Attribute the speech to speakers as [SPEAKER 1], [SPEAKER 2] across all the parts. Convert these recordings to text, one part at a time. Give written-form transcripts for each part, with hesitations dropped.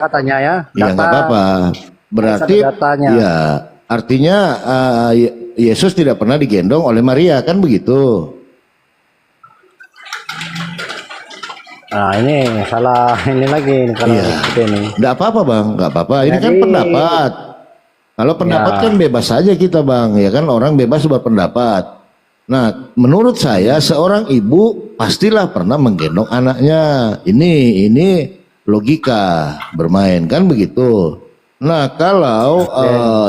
[SPEAKER 1] katanya ya,
[SPEAKER 2] Ya nggak
[SPEAKER 1] data
[SPEAKER 2] apa-apa. Berarti
[SPEAKER 1] datanya.
[SPEAKER 2] ya artinya Yesus tidak pernah digendong oleh Maria, kan begitu?
[SPEAKER 1] Nah ini salah ini lagi nih, kalau
[SPEAKER 2] Iya.
[SPEAKER 1] gitu ini.
[SPEAKER 2] Nggak apa-apa bang, nggak apa-apa. Ini kan
[SPEAKER 1] Jadi
[SPEAKER 2] pendapat. Kalau pendapat
[SPEAKER 1] ya,
[SPEAKER 2] kan bebas saja kita bang, ya kan orang bebas berpendapat. Nah, menurut saya seorang ibu pastilah pernah menggendong anaknya. Ini logika bermain kan begitu. Nah, kalau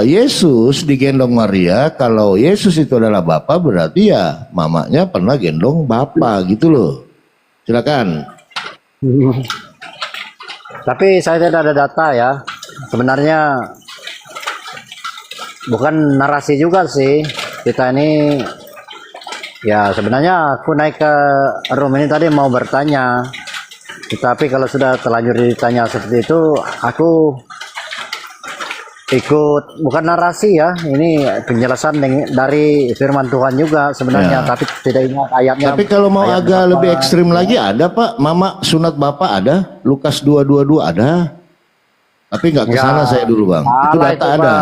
[SPEAKER 2] Yesus digendong Maria, kalau Yesus itu adalah Bapa, berarti ya mamanya pernah gendong Bapa gitu loh. Silakan.
[SPEAKER 1] tapi saya tidak ada data ya. Sebenarnya bukan narasi juga sih. Kita ini ya sebenarnya aku naik ke room ini tadi mau bertanya. Tetapi kalau sudah terlanjur ditanya seperti itu, aku ikut, bukan narasi ya, ini penjelasan dari firman Tuhan juga sebenarnya,
[SPEAKER 2] Ya.
[SPEAKER 1] tapi tidak ingat ayatnya.
[SPEAKER 2] Tapi kalau mau
[SPEAKER 1] ayat
[SPEAKER 2] agak
[SPEAKER 1] berapa.
[SPEAKER 2] lebih ekstrim lagi ada Pak, Mama sunat Bapak ada, Lukas 2:22 ada. Tapi nggak ke sana saya dulu Bang. Itu
[SPEAKER 1] Salah
[SPEAKER 2] data ada.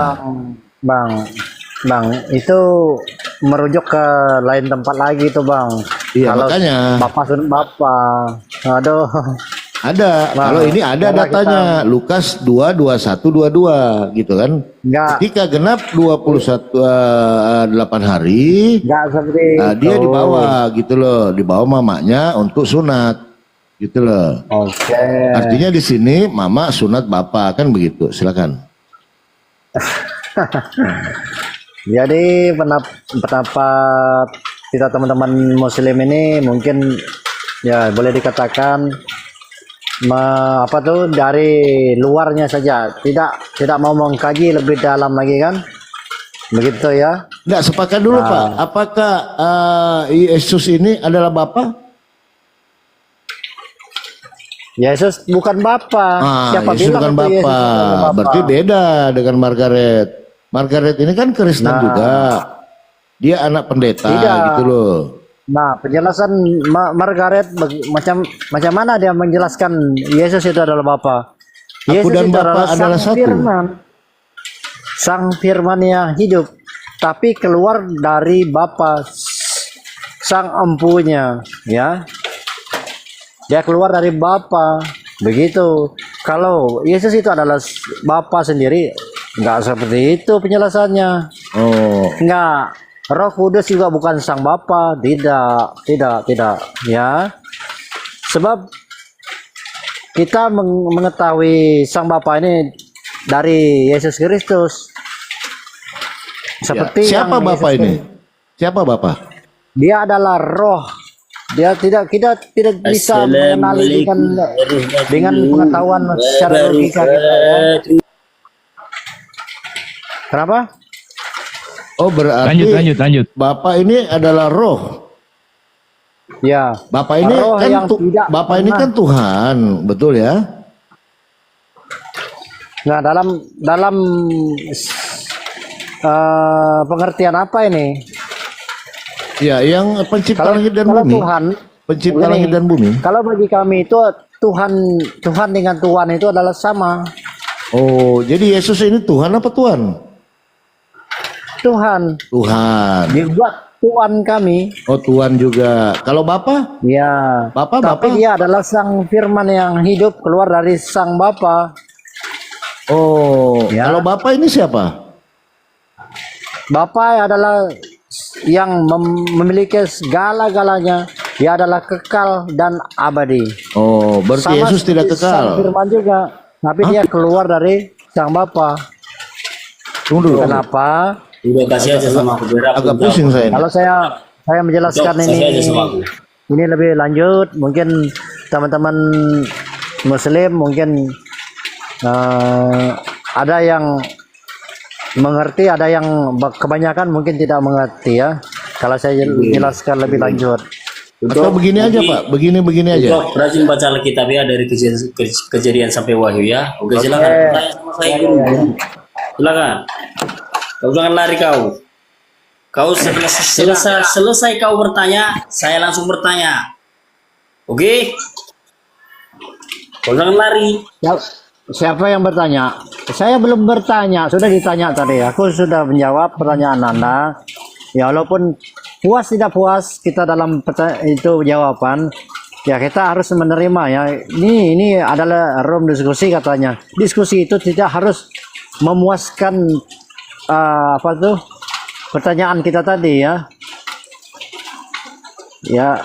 [SPEAKER 1] Bang, itu merujuk ke lain tempat lagi itu Bang.
[SPEAKER 2] Iya,
[SPEAKER 1] Kalau
[SPEAKER 2] makanya.
[SPEAKER 1] Bapak sunat Bapak, aduh.
[SPEAKER 2] Ada.
[SPEAKER 1] Bang,
[SPEAKER 2] Kalau ini ada
[SPEAKER 1] karena
[SPEAKER 2] datanya, Lukas 2:21-22 gitu kan.
[SPEAKER 1] Enggak,
[SPEAKER 2] Ketika genap 8 hari,
[SPEAKER 1] enggak seperti
[SPEAKER 2] dia
[SPEAKER 1] itu.
[SPEAKER 2] dibawa gitu loh, dibawa mamanya untuk sunat gitu loh.
[SPEAKER 1] Oke.
[SPEAKER 2] Artinya di sini mama sunat bapak kan begitu. Silakan.
[SPEAKER 1] Jadi pendapat kita teman-teman muslim ini mungkin ya boleh dikatakan apa tuh dari luarnya saja, tidak mau mengkaji lebih dalam lagi kan, begitu ya.
[SPEAKER 2] Nggak sepakat dulu Pak. Apakah Yesus ini adalah Bapa?
[SPEAKER 1] Yesus bukan Bapa. Siapa
[SPEAKER 2] Yesus
[SPEAKER 1] bilang
[SPEAKER 2] bukan
[SPEAKER 1] itu Yesus
[SPEAKER 2] Bapa.
[SPEAKER 1] adalah Bapa?
[SPEAKER 2] Berarti beda dengan Margaret. Margaret ini kan Kristen juga. Dia anak pendeta
[SPEAKER 1] Tidak.
[SPEAKER 2] gitu loh.
[SPEAKER 1] Nah, penjelasan Margaret macam mana dia menjelaskan Yesus itu adalah Bapa?
[SPEAKER 2] Aku
[SPEAKER 1] Yesus
[SPEAKER 2] dan
[SPEAKER 1] itu
[SPEAKER 2] Bapa adalah
[SPEAKER 1] Sang
[SPEAKER 2] satu.
[SPEAKER 1] Firman. Sang Firman yang hidup, tapi keluar dari Bapa, Sang Empunya, ya. Dia keluar dari Bapa. Begitu. Kalau Yesus itu adalah Bapa sendiri, enggak seperti itu penjelasannya.
[SPEAKER 2] Oh,
[SPEAKER 1] Enggak. Roh Kudus juga bukan Sang Bapa, tidak, ya. Sebab kita mengetahui Sang Bapa ini dari Yesus Kristus. Seperti
[SPEAKER 2] ya. Siapa
[SPEAKER 1] yang
[SPEAKER 2] Bapa
[SPEAKER 1] Yesus
[SPEAKER 2] ini? Siapa Bapa?
[SPEAKER 1] Dia adalah roh. Kita tidak bisa mengenali dengan pengetahuan secara logika kita ya. Kenapa?
[SPEAKER 2] Oh, berarti
[SPEAKER 3] Lanjut.
[SPEAKER 2] Bapa ini adalah roh.
[SPEAKER 1] Ya.
[SPEAKER 2] Bapak ini
[SPEAKER 1] Roh
[SPEAKER 2] kan
[SPEAKER 1] yang tidak
[SPEAKER 2] Bapak ini
[SPEAKER 1] pernah.
[SPEAKER 2] kan Tuhan, betul ya?
[SPEAKER 1] Nah, dalam pengertian apa ini?
[SPEAKER 2] Ya, yang pencipta
[SPEAKER 1] Kalau
[SPEAKER 2] langit dan
[SPEAKER 1] kalau
[SPEAKER 2] bumi.
[SPEAKER 1] Tuhan,
[SPEAKER 2] Pencipta
[SPEAKER 1] begini,
[SPEAKER 2] langit dan bumi.
[SPEAKER 1] kalau bagi kami itu Tuhan dengan Tuhan itu adalah sama.
[SPEAKER 2] Oh, jadi Yesus ini Tuhan apa Tuhan?
[SPEAKER 1] Tuhan
[SPEAKER 2] Tuhan.
[SPEAKER 1] dibuat Tuhan kami.
[SPEAKER 2] Oh, Tuhan juga. Kalau Bapa?
[SPEAKER 1] Ya.
[SPEAKER 2] Bapa,
[SPEAKER 1] Tapi
[SPEAKER 2] Bapa.
[SPEAKER 1] dia adalah Sang Firman yang hidup keluar dari Sang Bapa.
[SPEAKER 2] Oh,
[SPEAKER 1] Ya.
[SPEAKER 2] kalau Bapa ini siapa?
[SPEAKER 1] Bapa adalah yang memiliki segala-galanya. Dia adalah kekal dan abadi.
[SPEAKER 2] Oh, berarti
[SPEAKER 1] Sama
[SPEAKER 2] Yesus tidak
[SPEAKER 1] seperti Sang
[SPEAKER 2] kekal.
[SPEAKER 1] Firman juga, tapi dia keluar dari Sang Bapa.
[SPEAKER 2] Tunggu dulu.
[SPEAKER 1] Kenapa?
[SPEAKER 4] Udah kasih aja sama aku biar aku
[SPEAKER 2] Agak
[SPEAKER 4] tahu.
[SPEAKER 2] pusing saya. ini.
[SPEAKER 1] Kalau saya menjelaskan
[SPEAKER 4] Dok, kasih aja sama aku.
[SPEAKER 1] ini lebih lanjut, mungkin teman-teman Muslim mungkin ada yang mengerti, ada yang kebanyakan mungkin tidak mengerti ya. Kalau saya jelaskan lebih lanjut.
[SPEAKER 2] Atau begini aja Pak, begini aja.
[SPEAKER 4] Dok, rajin baca Alkitab ya dari kejadian sampai Wahyu ya. Oke, silakan. Tanya sama saya dulu. Silakan. Kau jangan lari kau. Kau selesai kau bertanya, saya langsung bertanya. Oke? Kau jangan lari.
[SPEAKER 1] Siapa yang bertanya? Saya belum bertanya, sudah ditanya tadi. Aku sudah menjawab pertanyaan Anda. Ya, walaupun puas tidak puas kita dalam itu jawaban, ya kita harus menerima ya. Ini adalah room diskusi katanya. Diskusi itu tidak harus memuaskan apa tuh pertanyaan kita tadi ya. Ya,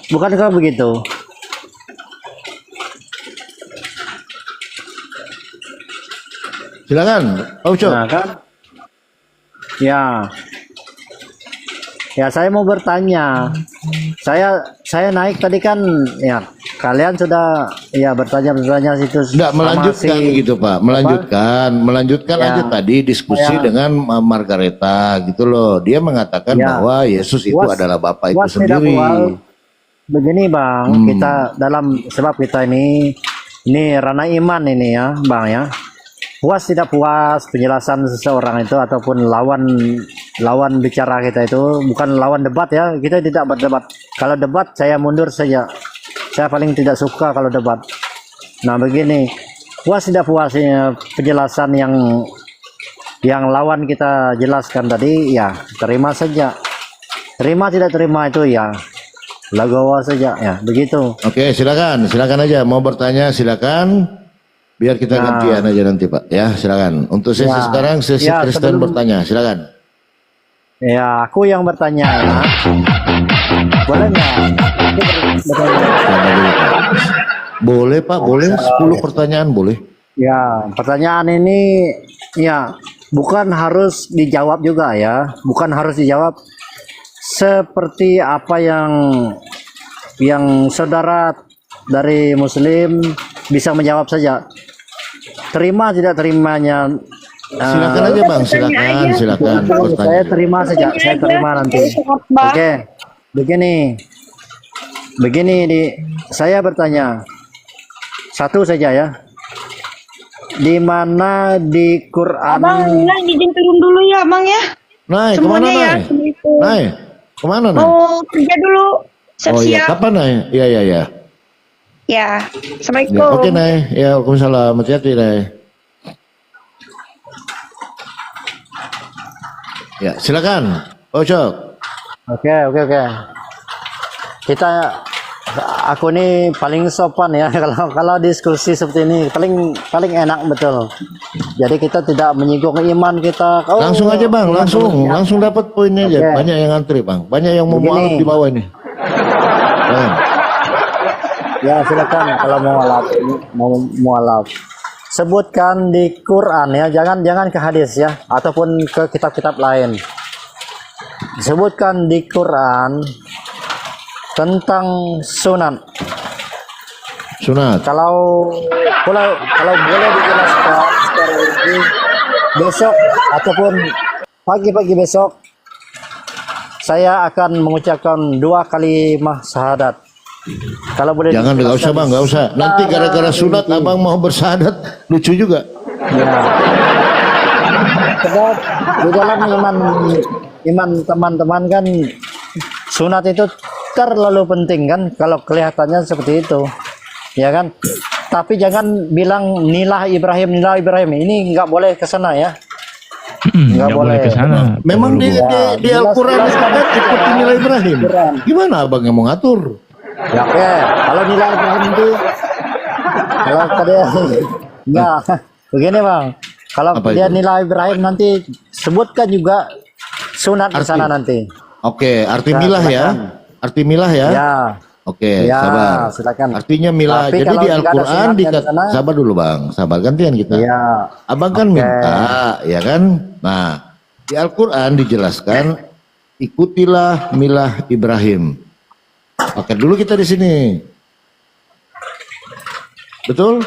[SPEAKER 1] bukankah begitu?
[SPEAKER 2] Silakan, Pak Ucok.
[SPEAKER 1] Nah kan, ya, saya mau bertanya. Saya naik tadi kan, ya kalian sudah ya bertanya situ.
[SPEAKER 2] Enggak melanjutkan gitu Pak, melanjutkan
[SPEAKER 1] Ya.
[SPEAKER 2] aja tadi diskusi
[SPEAKER 1] Ya.
[SPEAKER 2] dengan Margareta gitu loh. Dia mengatakan
[SPEAKER 1] Ya.
[SPEAKER 2] bahwa Yesus itu
[SPEAKER 1] Puas-
[SPEAKER 2] adalah Bapa itu
[SPEAKER 1] puas tidak
[SPEAKER 2] sendiri.
[SPEAKER 1] puas. Begini Bang, kita dalam sebab kita ini ranah iman ini ya Bang ya. Puas tidak puas penjelasan seseorang itu ataupun lawan bicara kita itu bukan lawan debat ya, kita tidak berdebat. Kalau debat saya mundur saja, saya paling tidak suka kalau debat. Nah begini, puas tidak puasnya penjelasan yang lawan kita jelaskan tadi ya terima saja, terima tidak terima itu ya legowo saja ya begitu.
[SPEAKER 2] Oke, silakan aja. Mau bertanya silakan. Biar kita gantian aja nanti Pak. Ya, silakan. Untuk sesi sekarang sesi
[SPEAKER 1] Ya,
[SPEAKER 2] Kristen
[SPEAKER 1] sebelum-
[SPEAKER 2] bertanya, silakan.
[SPEAKER 1] Ya aku yang bertanya ya, boleh nggak? Aku bertanya.
[SPEAKER 2] Silakan dulu, Pak. Boleh Pak, boleh 10 pertanyaan boleh.
[SPEAKER 1] Ya, pertanyaan ini ya bukan harus dijawab juga ya, bukan harus dijawab seperti apa yang saudara dari Muslim bisa menjawab saja. Terima tidak terimanya.
[SPEAKER 2] Silakan aja Bang, silakan
[SPEAKER 1] Saya
[SPEAKER 2] bertanya.
[SPEAKER 1] terima saja, saya terima nanti. Oke, begini saya bertanya satu saja ya. Di mana di Quran?
[SPEAKER 3] Abang, izin turun dulu ya, Bang ya.
[SPEAKER 2] Nay, kemana
[SPEAKER 3] Semuanya ya.
[SPEAKER 2] Nay? Nay, kemana Nay?
[SPEAKER 3] Mau kerja dulu.
[SPEAKER 2] Oh iya,
[SPEAKER 3] Siap-siap.
[SPEAKER 2] kapan Nay? Iya.
[SPEAKER 3] Ya.
[SPEAKER 2] Ya,
[SPEAKER 3] Assalamualaikum.
[SPEAKER 2] oke Nay, ya Waalaikumsalam, hati-hati Nay. Ya, silakan, Ocok.
[SPEAKER 1] Oke. Aku ini paling sopan ya kalau diskusi seperti ini paling enak betul. Jadi kita tidak menyinggung iman kita. Oh,
[SPEAKER 2] Langsung aja Bang,
[SPEAKER 1] iman
[SPEAKER 2] langsung dapat poinnya aja.
[SPEAKER 1] Oke.
[SPEAKER 2] Banyak yang antri Bang, banyak yang mau
[SPEAKER 1] Begini.
[SPEAKER 2] mualaf di bawah ini. Bang.
[SPEAKER 1] Ya silakan kalau mau mualaf. Sebutkan di Quran ya, jangan ke hadis ya ataupun ke kitab-kitab lain. Sebutkan di Quran tentang sunat. Kalau boleh dijelaskan secara rinci besok ataupun pagi-pagi besok saya akan mengucapkan 2 kalimat syahadat. Kalau boleh
[SPEAKER 2] Jangan, nggak usah Bang, nggak usah. Nanti gara-gara sunat Abang mau bersahadat, lucu juga.
[SPEAKER 1] Ya. Sebab di dalam iman teman-teman kan sunat itu terlalu penting kan kalau kelihatannya seperti itu. Ya kan? Tapi jangan bilang nilah Ibrahim ini nggak boleh ke sana ya. Nggak boleh
[SPEAKER 5] ke sana.
[SPEAKER 2] Memang di Al-Quran
[SPEAKER 1] jelas kan.
[SPEAKER 2] ikut nilai Ibrahim.
[SPEAKER 1] Quran.
[SPEAKER 2] Gimana Abang yang mau ngatur?
[SPEAKER 1] Ya oke, kalau nilai Ibrahim itu kalau dia enggak begini Bang. Kalau
[SPEAKER 2] Apa
[SPEAKER 1] dia
[SPEAKER 2] itu?
[SPEAKER 1] nilai Ibrahim nanti sebutkan juga sunat di sana nanti.
[SPEAKER 2] Oke, arti
[SPEAKER 1] Ya,
[SPEAKER 2] milah ya.
[SPEAKER 1] silakan.
[SPEAKER 2] Arti milah ya.
[SPEAKER 1] Ya.
[SPEAKER 2] Oke,
[SPEAKER 1] Ya,
[SPEAKER 2] sabar.
[SPEAKER 1] silakan.
[SPEAKER 2] Artinya milah.
[SPEAKER 1] Tapi
[SPEAKER 2] Jadi
[SPEAKER 1] kalau
[SPEAKER 2] di
[SPEAKER 1] tidak ada
[SPEAKER 2] Al-Quran
[SPEAKER 1] sunatnya di sana-
[SPEAKER 2] sabar dulu Bang, sabar gantian kita.
[SPEAKER 1] Ya.
[SPEAKER 2] Abang kan
[SPEAKER 1] Oke.
[SPEAKER 2] minta, ya kan? Nah, di Al-Quran dijelaskan ikutilah milah Ibrahim. Oke, dulu kita di sini. Betul?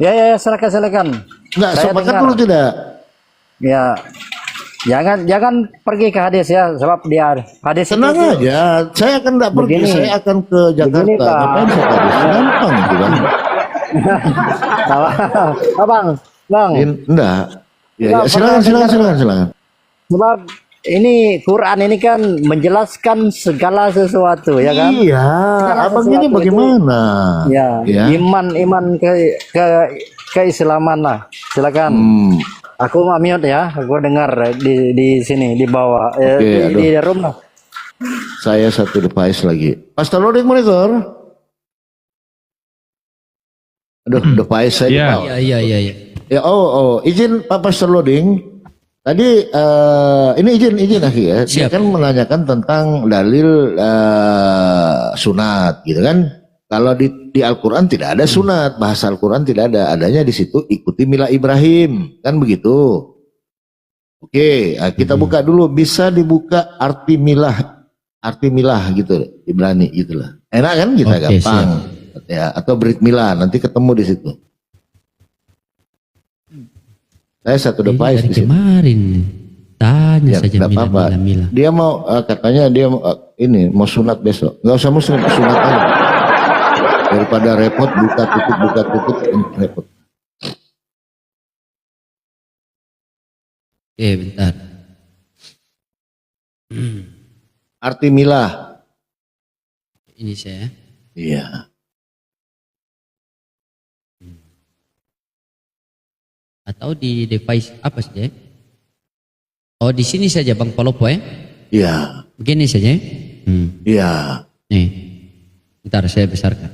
[SPEAKER 1] Ya, silakan.
[SPEAKER 2] Enggak,
[SPEAKER 1] Saya
[SPEAKER 2] sepakat
[SPEAKER 1] dengar.
[SPEAKER 2] dulu tidak?
[SPEAKER 1] Ya. Jangan pergi ke hadis ya, sebab dia hadis
[SPEAKER 2] Tenang
[SPEAKER 1] itu
[SPEAKER 2] aja, saya akan tidak pergi,
[SPEAKER 1] Begini.
[SPEAKER 2] saya akan ke
[SPEAKER 1] Begini,
[SPEAKER 2] Jakarta.
[SPEAKER 1] Pak.
[SPEAKER 2] Ngapain saya ke Hadis? Gampang itu Bang.
[SPEAKER 1] Bang.
[SPEAKER 2] Enggak. Ya,
[SPEAKER 1] Enggak,
[SPEAKER 2] silakan.
[SPEAKER 1] sebab ini Quran ini kan menjelaskan segala sesuatu ya kan?
[SPEAKER 2] Iya, abang ini
[SPEAKER 1] sesuatu
[SPEAKER 2] bagaimana?
[SPEAKER 1] Ya,
[SPEAKER 2] Ya.
[SPEAKER 1] iman keislaman lah. Silakan. Aku mau mute ya. Aku dengar di sini di bawah
[SPEAKER 2] Oke,
[SPEAKER 1] di room lah.
[SPEAKER 2] Saya satu device lagi. Pastor loading monitor. Aduh, device saya di
[SPEAKER 5] Iya.
[SPEAKER 2] bawah.
[SPEAKER 5] Iya.
[SPEAKER 2] Ya, izin Pak Pastor loading. Tadi ini izin akhi ya. Dia
[SPEAKER 5] Siap.
[SPEAKER 2] kan menanyakan tentang dalil sunat gitu kan. Kalau di Al-Qur'an tidak ada sunat, bahasa Al-Qur'an tidak ada. Adanya di situ ikuti milah Ibrahim, kan begitu. Oke, kita buka dulu. Bisa dibuka arti milah gitu, Ibrani gitulah. Enak kan kita
[SPEAKER 5] Oke,
[SPEAKER 2] gampang. Ya, atau Brit Milah nanti ketemu di situ. Saya satu device
[SPEAKER 5] Dari
[SPEAKER 2] di situ.
[SPEAKER 5] kemarin tanya
[SPEAKER 2] Ya,
[SPEAKER 5] saja
[SPEAKER 2] nggak apa-apa.
[SPEAKER 5] mila.
[SPEAKER 2] Dia mau katanya dia ini mau sunat besok. Nggak usah muslim, sunat aja. Daripada repot buka tutup repot.
[SPEAKER 5] Oke, bentar.
[SPEAKER 2] Arti milah.
[SPEAKER 5] Ini saya.
[SPEAKER 2] Iya.
[SPEAKER 5] Atau di device apa saja? Oh, di sini saja Bang Palopo ya.
[SPEAKER 2] Iya.
[SPEAKER 5] Begini saja.
[SPEAKER 2] Iya.
[SPEAKER 5] Nih. Bentar saya besarkan.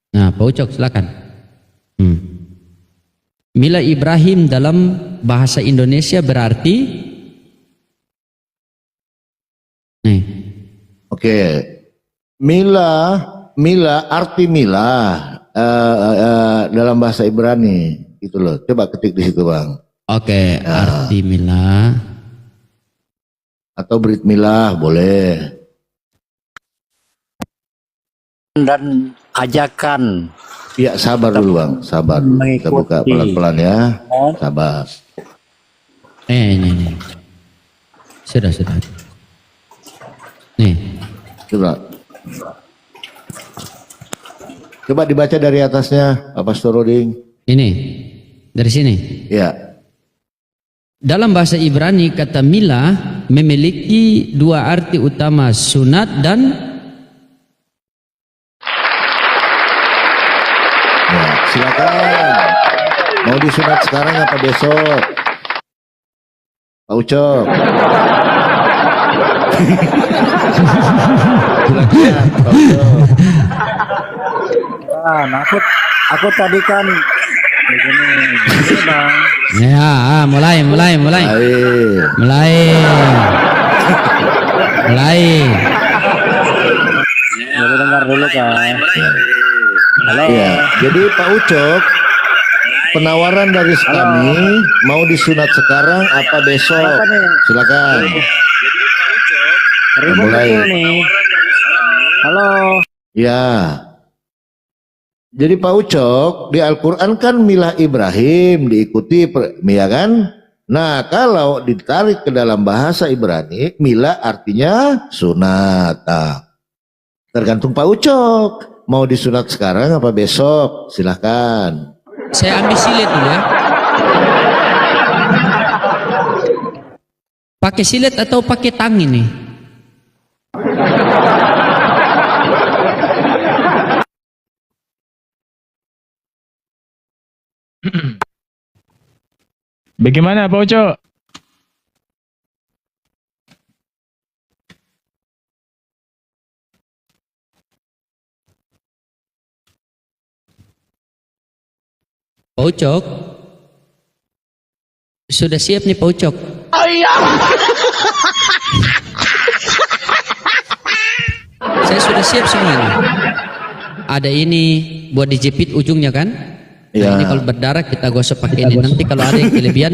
[SPEAKER 5] Nah, Pak Ucok silakan. Mila Ibrahim dalam bahasa Indonesia berarti nih.
[SPEAKER 2] Oke. Mila arti milah dalam bahasa Ibrani gitu loh. Coba ketik di situ, Bang.
[SPEAKER 5] Oke, arti mila
[SPEAKER 2] Atau Brit Milah boleh.
[SPEAKER 1] Dan ajakan.
[SPEAKER 2] Iya, sabar dulu, Bang. Sabar dulu. Kita buka
[SPEAKER 1] Mengikuti.
[SPEAKER 2] pelan-pelan ya. Sabar.
[SPEAKER 5] ini. Sudah. Nih.
[SPEAKER 2] Coba dibaca dari atasnya, Pak Pastor Roding.
[SPEAKER 5] Ini. Dari sini.
[SPEAKER 2] Ya.
[SPEAKER 5] Dalam bahasa Ibrani kata mila memiliki dua arti utama, sunat dan
[SPEAKER 2] Ya, silakan. Mau disunat sekarang apa besok? Pak Ucok. Silakan, Pak Ucok.
[SPEAKER 1] Aku tadi kan begini Bang.
[SPEAKER 5] ya, mulai.
[SPEAKER 2] Baik.
[SPEAKER 1] Boleh dengar dulu kan. Halo.
[SPEAKER 2] Ya, jadi Pak Ucok, penawaran dari kami mau disunat sekarang apa besok?
[SPEAKER 1] Apa nih?
[SPEAKER 2] Silakan.
[SPEAKER 1] Ribut
[SPEAKER 2] Mulai.
[SPEAKER 1] betul nih. Halo.
[SPEAKER 2] Ya. Jadi Pak Ucok, di Al-Quran kan milah Ibrahim diikuti, ya kan? Nah, kalau ditarik ke dalam bahasa Ibrani, milah artinya sunat. Nah, tergantung Pak Ucok, mau disunat sekarang apa besok? Silahkan.
[SPEAKER 5] Saya ambil silet dulu ya. Pakai silet atau pakai tang ini? Bagaimana Pak Uco? Pak Ucok, sudah siap nih Pak Ucok? Saya sudah siap semuanya. Ada ini buat dijepit ujungnya kan?
[SPEAKER 2] Ya.
[SPEAKER 5] Nah, ini kalau berdarah kita gosok pakai ini. Nanti kalau ada yang kelebihan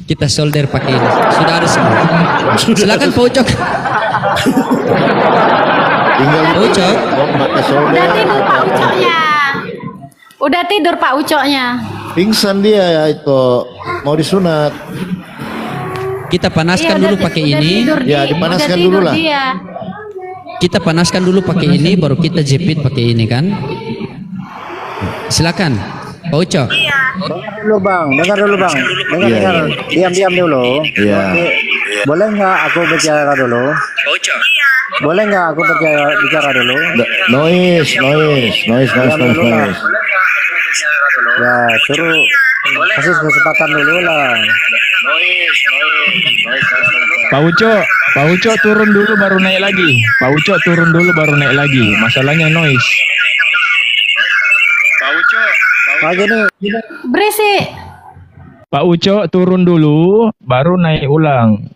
[SPEAKER 5] kita solder pakai ini. Sudah ada semua. Silakan Pak Ucok.
[SPEAKER 2] Tinggal
[SPEAKER 5] Pak Ucok.
[SPEAKER 2] pakai solder.
[SPEAKER 6] Udah tidur Pak Ucoknya. Udah tidur Pak Ucoknya.
[SPEAKER 2] Pingsan dia ya itu, mau disunat.
[SPEAKER 5] Kita panaskan dulu pakai ini.
[SPEAKER 2] Ya, dipanaskan
[SPEAKER 6] udah
[SPEAKER 2] dulu
[SPEAKER 6] tidur
[SPEAKER 2] lah.
[SPEAKER 6] Dia.
[SPEAKER 5] Kita panaskan dulu pakai ini, baru kita jepit pakai ini kan. Silakan. Pak Uco.
[SPEAKER 1] Dengar dulu bang, dengar dulu bang, dengar
[SPEAKER 2] Iya,
[SPEAKER 1] dengar, diam dulu.
[SPEAKER 2] Iya.
[SPEAKER 1] Oke. Boleh nggak aku bicara dulu? Boleh nggak aku bicara dulu?
[SPEAKER 2] Noise.
[SPEAKER 1] Diam dulu lah. Ya suruh kasih kesempatan dulu lah.
[SPEAKER 7] Pak Uco turun dulu baru naik lagi. Pak Uco turun dulu baru naik lagi. Masalahnya noise.
[SPEAKER 1] Nah gini,
[SPEAKER 6] Berisik.
[SPEAKER 7] Pak Uco turun dulu baru naik ulang.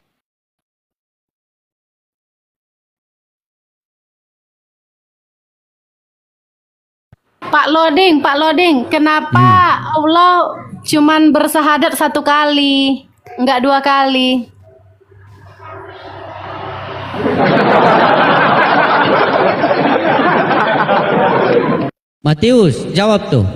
[SPEAKER 6] Pak Loding, kenapa Allah cuman bersahadat satu kali, enggak dua kali?
[SPEAKER 5] Matius, jawab tuh.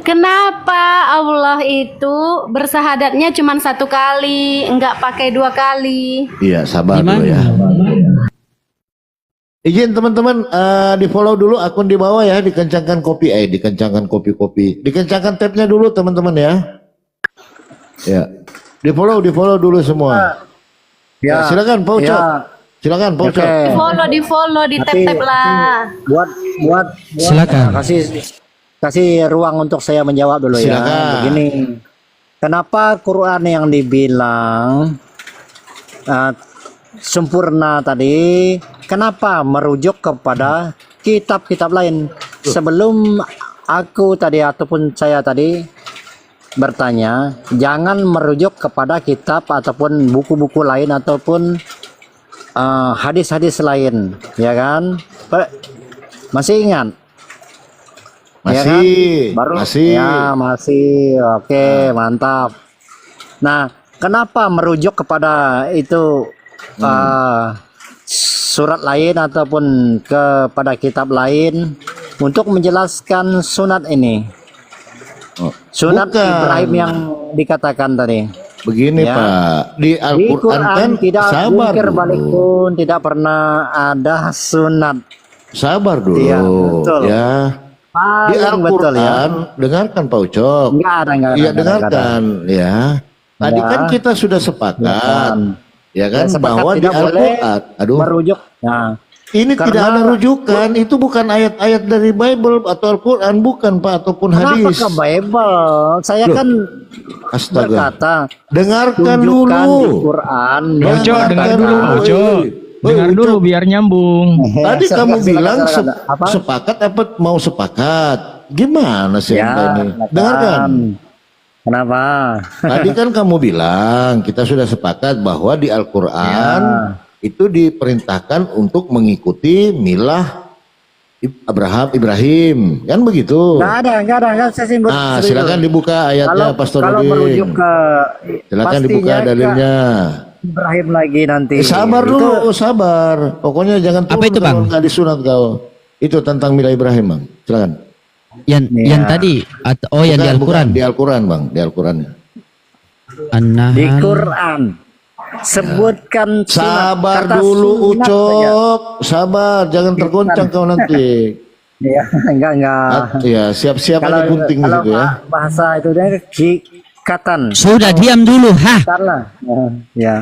[SPEAKER 6] Kenapa Allah itu bersahadatnya cuma satu kali, enggak pakai dua kali?
[SPEAKER 2] Iya, sabar
[SPEAKER 5] Gimana?
[SPEAKER 2] dulu ya. Izin teman-teman di follow dulu akun di bawah ya, dikencangkan kopi, dikencangkan tabnya dulu teman-teman ya. Ya, di follow dulu semua. Ya, silakan Pak Uco.
[SPEAKER 1] ya.
[SPEAKER 2] Silakan Pak Uco.
[SPEAKER 1] Oke.
[SPEAKER 6] Di follow, di
[SPEAKER 1] Tapi-
[SPEAKER 6] tap lah.
[SPEAKER 1] Buat
[SPEAKER 5] Silakan.
[SPEAKER 1] kasih ruang untuk saya menjawab dulu ya.
[SPEAKER 2] Silakan.
[SPEAKER 1] Begini, kenapa Quran yang dibilang sempurna tadi, kenapa merujuk kepada kitab-kitab lain? Sebelum aku tadi ataupun saya tadi bertanya, jangan merujuk kepada kitab ataupun buku-buku lain ataupun hadis-hadis lain, ya kan? Masih ingat? Ya kan?
[SPEAKER 2] Masih.
[SPEAKER 1] Ya, masih. Oke, mantap. Nah, kenapa merujuk kepada itu surat lain ataupun kepada kitab lain untuk menjelaskan sunat ini?
[SPEAKER 2] Oh,
[SPEAKER 1] Sunat
[SPEAKER 2] bukan.
[SPEAKER 1] Ibrahim yang dikatakan tadi.
[SPEAKER 2] Begini
[SPEAKER 1] Ya.
[SPEAKER 2] Pak, di
[SPEAKER 1] Di
[SPEAKER 2] Al-Quran
[SPEAKER 1] Quran
[SPEAKER 2] kan
[SPEAKER 1] tidak
[SPEAKER 2] sabar
[SPEAKER 1] mungkir
[SPEAKER 2] dulu.
[SPEAKER 1] balik pun tidak pernah ada sunat.
[SPEAKER 2] Sabar dulu.
[SPEAKER 1] Iya, betul.
[SPEAKER 2] Ya. Di
[SPEAKER 1] Paling betul ya.
[SPEAKER 2] Al-Quran, dengarkan Pak Ucok.
[SPEAKER 1] Enggak ada, enggak ada.
[SPEAKER 2] Iya,
[SPEAKER 1] enggak ada, enggak ada.
[SPEAKER 2] dengarkan ya. Tadi
[SPEAKER 1] Ya.
[SPEAKER 2] kan kita sudah sepakat,
[SPEAKER 1] Bukan.
[SPEAKER 2] ya kan,
[SPEAKER 1] Ya, sepakat
[SPEAKER 2] bahwa di
[SPEAKER 1] tidak boleh
[SPEAKER 2] Al-Quran, aduh,
[SPEAKER 1] merujuk. Nah,
[SPEAKER 2] ini tidak
[SPEAKER 1] karena-
[SPEAKER 2] ada rujukan, itu bukan ayat-ayat dari Bible atau Al-Quran, bukan Pak, ataupun
[SPEAKER 1] kenapa
[SPEAKER 2] hadis.
[SPEAKER 1] ke Bible? Saya
[SPEAKER 2] Loh,
[SPEAKER 1] kan
[SPEAKER 2] Astaga,
[SPEAKER 1] berkata,
[SPEAKER 2] dengarkan
[SPEAKER 1] tunjukkan
[SPEAKER 2] dulu.
[SPEAKER 1] di Quran.
[SPEAKER 7] Pak
[SPEAKER 1] yang
[SPEAKER 7] Uco dengar
[SPEAKER 1] mengatakan-
[SPEAKER 7] dulu Pak Uco. Dengar
[SPEAKER 2] Ucok.
[SPEAKER 7] dulu biar nyambung.
[SPEAKER 2] Tadi
[SPEAKER 1] Silakan,
[SPEAKER 2] kamu
[SPEAKER 1] silakan,
[SPEAKER 2] bilang
[SPEAKER 1] silakan. Apa?
[SPEAKER 2] sepakat apa mau sepakat? Gimana sih
[SPEAKER 1] Ya,
[SPEAKER 2] Anda ini?
[SPEAKER 1] silakan.
[SPEAKER 2] Dengarkan.
[SPEAKER 1] Kenapa?
[SPEAKER 2] Tadi kan kamu bilang kita sudah sepakat bahwa di Al-Quran
[SPEAKER 1] Ya.
[SPEAKER 2] itu diperintahkan untuk mengikuti milah Ibrahim, kan begitu?
[SPEAKER 1] Enggak ada, saya sebut.
[SPEAKER 2] Ah,
[SPEAKER 1] sebut
[SPEAKER 2] silakan
[SPEAKER 1] dulu.
[SPEAKER 2] dibuka ayatnya, Pastor
[SPEAKER 1] Kalau
[SPEAKER 2] Rodin.
[SPEAKER 1] merujuk ke
[SPEAKER 2] Silakan dibuka
[SPEAKER 1] pastinya ke
[SPEAKER 2] dalilnya.
[SPEAKER 1] Ibrahim lagi nanti.
[SPEAKER 2] Sabar
[SPEAKER 1] Itu-
[SPEAKER 2] dulu, sabar. Pokoknya jangan
[SPEAKER 5] Apa
[SPEAKER 2] turun
[SPEAKER 5] itu, Bang?
[SPEAKER 2] kalau nggak disunat kau. Itu tentang milah Ibrahim, Bang. Silakan.
[SPEAKER 5] Yang tadi yang di
[SPEAKER 2] Bukan,
[SPEAKER 5] Al-Quran.
[SPEAKER 2] bukan, di Al-Quran, Bang, di Al-Quran.
[SPEAKER 5] An-Nahl.
[SPEAKER 1] Di Quran sebutkan sunat.
[SPEAKER 2] Sabar
[SPEAKER 1] Kata
[SPEAKER 2] dulu,
[SPEAKER 1] sunat saja.
[SPEAKER 2] Ucok. Sabar, jangan tergoncang kau nanti.
[SPEAKER 1] Ya, enggak.
[SPEAKER 2] Ya, siap-siap aja gunting di
[SPEAKER 1] kalau
[SPEAKER 2] situ ya.
[SPEAKER 1] bahasa itu dia kikatan.
[SPEAKER 5] Sudah diam dulu, ha.
[SPEAKER 1] Karena ya.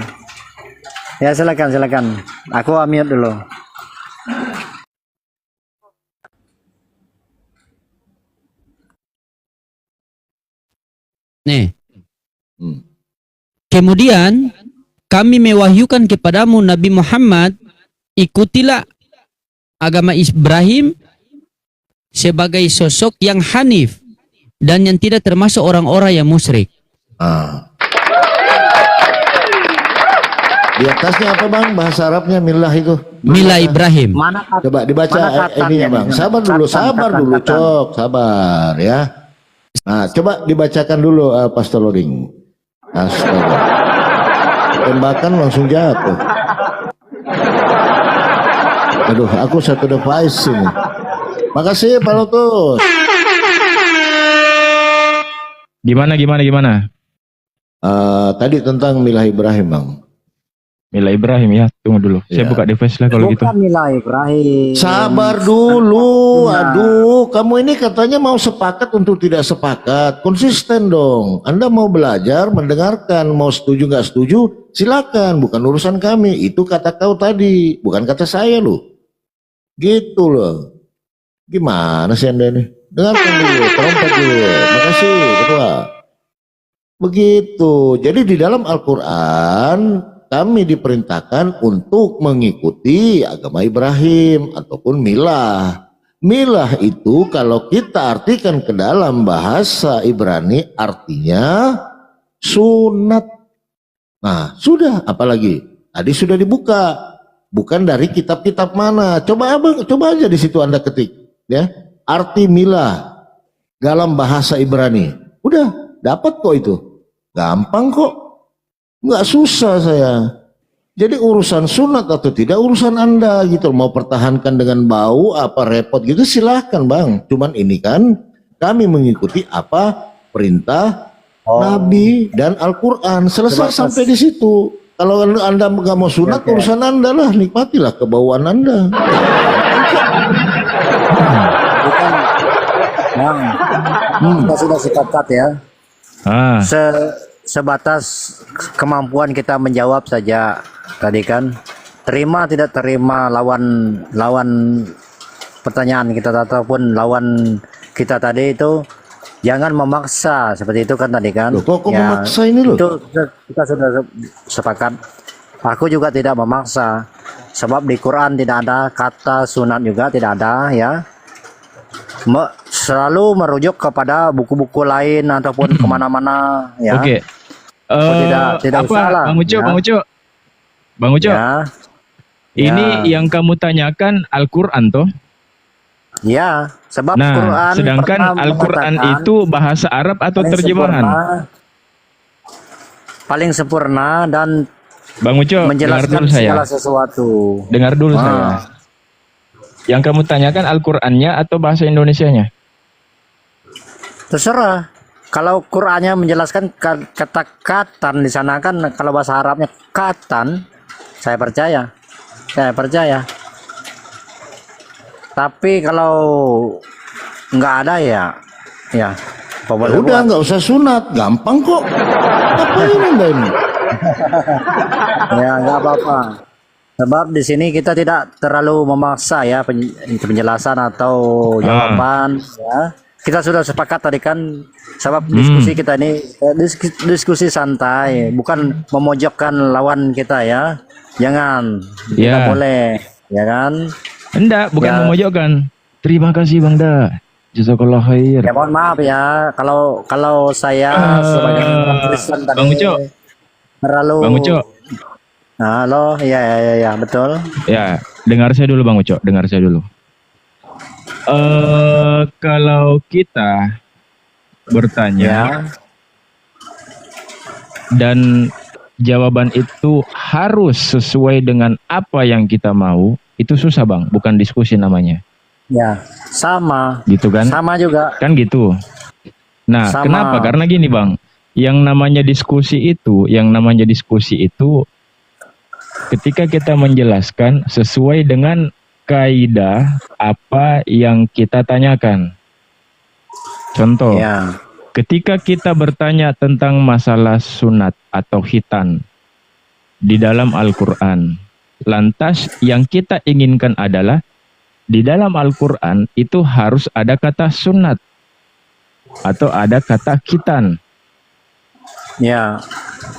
[SPEAKER 1] Ya silakan. Aku ambil dulu.
[SPEAKER 5] Nih.
[SPEAKER 2] Hmm.
[SPEAKER 5] Kemudian kami mewahyukan kepadamu Nabi Muhammad, ikutilah agama Ibrahim sebagai sosok yang hanif dan yang tidak termasuk orang-orang yang musyrik.
[SPEAKER 2] Ah. Di atasnya apa Bang? Bahasa Arabnya milah itu.
[SPEAKER 5] Mila Ibrahim.
[SPEAKER 1] Mana kata?
[SPEAKER 2] Coba dibaca
[SPEAKER 1] Mana katanya
[SPEAKER 2] ininya Bang.
[SPEAKER 1] nih?
[SPEAKER 2] Sabar dulu, sabar
[SPEAKER 1] Katan.
[SPEAKER 2] dulu, Cok. Sabar ya. Nah, coba dibacakan dulu Pastor Loading. Astaga. Tembakan langsung jatuh. Aduh, aku satu device ini. Makasih Pak Lotus.
[SPEAKER 7] Gimana?
[SPEAKER 2] Tadi tentang milah Ibrahim Bang.
[SPEAKER 7] Milah Ibrahim ya. Tunggu dulu. Saya
[SPEAKER 2] Ya.
[SPEAKER 7] buka device lah kalau gitu.
[SPEAKER 1] Bukan Mila Ibrahim.
[SPEAKER 2] Sabar dulu, aduh, kamu ini katanya mau sepakat untuk tidak sepakat, konsisten dong. Anda mau belajar, mendengarkan, mau setuju nggak setuju, silakan, bukan urusan kami. Itu kata kau tadi, bukan kata saya loh. Gitu loh. Gimana sih Anda ini? Dengarkan dulu, trompet dulu. Makasih, ketua. Begitu. Jadi di dalam Al-Quran kami diperintahkan untuk mengikuti agama Ibrahim ataupun milah. Milah itu kalau kita artikan ke dalam bahasa Ibrani artinya sunat. Nah, sudah, apalagi? Tadi sudah dibuka. Bukan dari kitab-kitab mana. Coba aja di situ Anda ketik, ya. Arti milah dalam bahasa Ibrani. Udah, dapat kok itu. Gampang kok. Nggak susah saya. Jadi urusan sunat atau tidak urusan Anda gitu. Mau pertahankan dengan bau apa repot gitu silahkan Bang. Cuman ini kan kami mengikuti apa perintah Nabi dan Al-Quran. Selesai sampai di situ. Kalau Anda nggak mau sunat urusan Anda lah. Nikmatilah kebauan Anda.
[SPEAKER 1] Bukan. Bang, kita sudah sepakat ya.
[SPEAKER 7] Ah,
[SPEAKER 1] Sebatas kemampuan kita menjawab saja tadi kan, terima tidak terima lawan pertanyaan kita ataupun lawan kita tadi itu jangan memaksa seperti itu kan tadi kan.
[SPEAKER 2] Loh, kok memaksa ini loh?
[SPEAKER 1] Itu kita sudah sepakat. Aku juga tidak memaksa sebab di Quran tidak ada kata sunat, juga tidak ada ya. Selalu merujuk kepada buku-buku lain ataupun kemana-mana ya.
[SPEAKER 7] oke.
[SPEAKER 1] Tidak
[SPEAKER 7] Apa,
[SPEAKER 1] salah,
[SPEAKER 7] Bang Uco,
[SPEAKER 1] ya.
[SPEAKER 7] Bang Uco,
[SPEAKER 1] Ya,
[SPEAKER 7] ini
[SPEAKER 1] ya.
[SPEAKER 7] yang kamu tanyakan Al-Quran toh?
[SPEAKER 1] ya, sebab
[SPEAKER 7] Nah,
[SPEAKER 1] Quran
[SPEAKER 7] sedangkan
[SPEAKER 1] pernah
[SPEAKER 7] Al-Quran
[SPEAKER 1] mengatakan
[SPEAKER 7] itu bahasa Arab atau
[SPEAKER 1] paling
[SPEAKER 7] terjemahan?
[SPEAKER 1] paling sempurna dan
[SPEAKER 7] Bang Uco, dengar
[SPEAKER 1] menjelaskan
[SPEAKER 7] dulu saya.
[SPEAKER 1] segala sesuatu.
[SPEAKER 7] Dengar dulu
[SPEAKER 1] Ah.
[SPEAKER 7] saya. Yang kamu tanyakan Al-Qur'annya atau bahasa Indonesianya?
[SPEAKER 1] Terserah. Kalau Qurannya menjelaskan kata katan di sana kan, kalau bahasa Arabnya katan, saya percaya. Tapi kalau nggak ada ya apa boleh
[SPEAKER 2] Udah
[SPEAKER 1] buat.
[SPEAKER 2] nggak usah sunat, gampang kok. Ngapain Anda ini?
[SPEAKER 1] Ya nggak apa-apa. Sebab di sini kita tidak terlalu memaksa ya penjelasan atau jawaban ya. Kita sudah sepakat tadi kan, sebab diskusi kita ini diskusi santai, bukan memojokkan lawan kita ya. Jangan, tidak
[SPEAKER 7] Ya.
[SPEAKER 1] boleh, ya kan?
[SPEAKER 7] Enggak, bukan
[SPEAKER 1] Ya.
[SPEAKER 7] memojokkan. Terima kasih Bang Da. Jazakallah khair.
[SPEAKER 1] Ya mohon maaf ya, kalau saya sebagai orang Kristen tadi
[SPEAKER 7] Bang Uco.
[SPEAKER 1] terlalu.
[SPEAKER 7] Bang Uco.
[SPEAKER 1] Halo, ya, betul.
[SPEAKER 7] Ya, dengar saya dulu Bang Uco, dengar saya dulu. Kalau kita bertanya
[SPEAKER 1] Ya,
[SPEAKER 7] dan jawaban itu harus sesuai dengan apa yang kita mau, itu susah Bang, bukan diskusi namanya.
[SPEAKER 1] ya, sama,
[SPEAKER 7] Gitu kan?
[SPEAKER 1] sama juga.
[SPEAKER 7] Kan gitu. Nah,
[SPEAKER 1] Sama.
[SPEAKER 7] kenapa? Karena gini Bang, yang namanya diskusi itu ketika kita menjelaskan sesuai dengan kaidah apa yang kita tanyakan. Contoh,
[SPEAKER 1] Ya,
[SPEAKER 7] ketika kita bertanya tentang masalah sunat atau khitan di dalam Al-Quran, lantas yang kita inginkan adalah di dalam Al-Quran itu harus ada kata sunat atau ada kata khitan.
[SPEAKER 1] ya,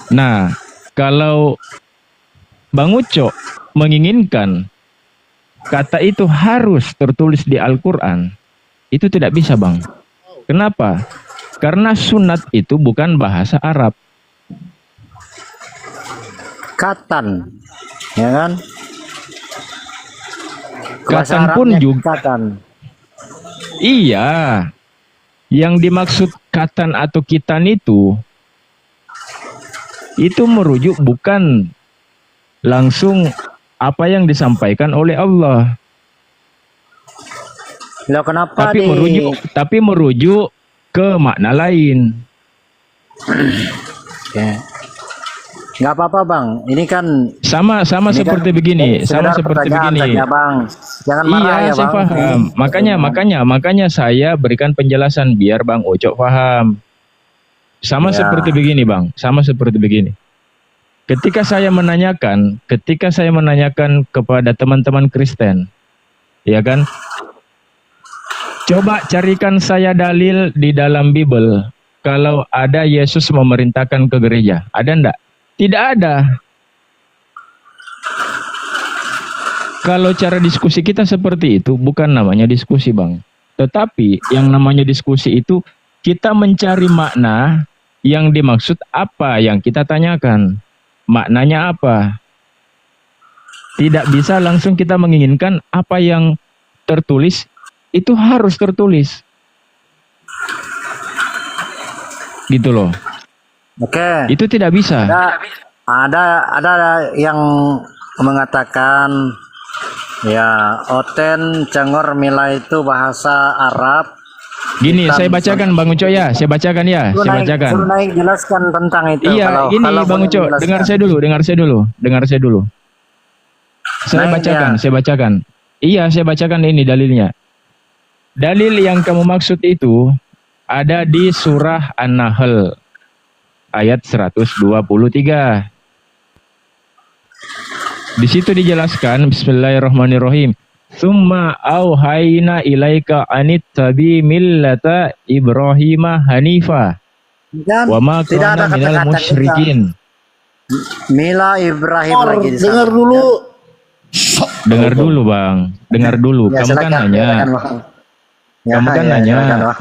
[SPEAKER 7] Nah, kalau Bang Uco menginginkan kata itu harus tertulis di Al-Quran, itu tidak bisa Bang. Kenapa? Karena sunat itu bukan bahasa Arab.
[SPEAKER 1] katan, ya kan?
[SPEAKER 7] Katan
[SPEAKER 1] Bahasa
[SPEAKER 7] pun
[SPEAKER 1] Arabnya
[SPEAKER 7] juga.
[SPEAKER 1] katan.
[SPEAKER 7] Iya, yang dimaksud katan atau kitan itu merujuk bukan langsung apa yang disampaikan oleh Allah,
[SPEAKER 1] Loh, kenapa
[SPEAKER 7] tapi merujuk ke makna lain.
[SPEAKER 1] Ya. nggak apa-apa bang. Ini kan
[SPEAKER 7] Sama
[SPEAKER 1] ini
[SPEAKER 7] seperti
[SPEAKER 1] kan
[SPEAKER 7] begini, sama
[SPEAKER 1] sekedar
[SPEAKER 7] seperti
[SPEAKER 1] pertanyaan
[SPEAKER 7] begini.
[SPEAKER 1] saja bang. Jangan marah
[SPEAKER 7] Iya,
[SPEAKER 1] ya
[SPEAKER 7] saya
[SPEAKER 1] bang.
[SPEAKER 7] paham. Makanya saya berikan penjelasan biar Bang Ucok paham. Sama
[SPEAKER 1] Ya.
[SPEAKER 7] seperti begini, Bang. Sama seperti begini. Ketika saya menanyakan kepada teman-teman Kristen, ya kan? Coba carikan saya dalil di dalam Bible kalau ada Yesus memerintahkan ke gereja. Ada enggak? Tidak ada. Kalau cara diskusi kita seperti itu, bukan namanya diskusi, Bang. Tetapi yang namanya diskusi itu kita mencari makna yang dimaksud apa yang kita tanyakan. Maknanya apa? Tidak bisa langsung kita menginginkan apa yang tertulis itu harus tertulis. Gitu loh.
[SPEAKER 1] Oke.
[SPEAKER 7] Itu tidak bisa.
[SPEAKER 1] Ada yang mengatakan ya Oten Cengor Mila itu bahasa Arab.
[SPEAKER 7] Gini, saya bacakan Bang Uco ya. Saya bacakan ya. Saya bacakan.
[SPEAKER 1] Suruh naik jelaskan tentang itu.
[SPEAKER 7] Iya, ini
[SPEAKER 1] kalau
[SPEAKER 7] Bang
[SPEAKER 1] boleh
[SPEAKER 7] Uco,
[SPEAKER 1] jelaskan.
[SPEAKER 7] dengar saya dulu. Saya
[SPEAKER 1] Naik
[SPEAKER 7] bacakan. Iya, saya bacakan ini dalilnya. Dalil yang kamu maksud itu ada di surah An-Nahl ayat 123. Di situ dijelaskan Bismillahirrahmanirrahim. Summa auhayna ilaika anittabi millata Ibrahim hanifa
[SPEAKER 1] Dan
[SPEAKER 7] wa ma
[SPEAKER 1] tidak ada
[SPEAKER 7] kana minal
[SPEAKER 1] kata-kata
[SPEAKER 7] musyrikin.
[SPEAKER 1] Mila Ibrahim lagi di sana.
[SPEAKER 2] Dengar dulu.
[SPEAKER 7] Dengar dulu, Bang. Dengar dulu.
[SPEAKER 1] Ya,
[SPEAKER 7] Kamu kan
[SPEAKER 1] silakan,
[SPEAKER 7] nanya.
[SPEAKER 1] silakan, Bang.
[SPEAKER 7] Kamu kan nanya.
[SPEAKER 1] silakan, Bang.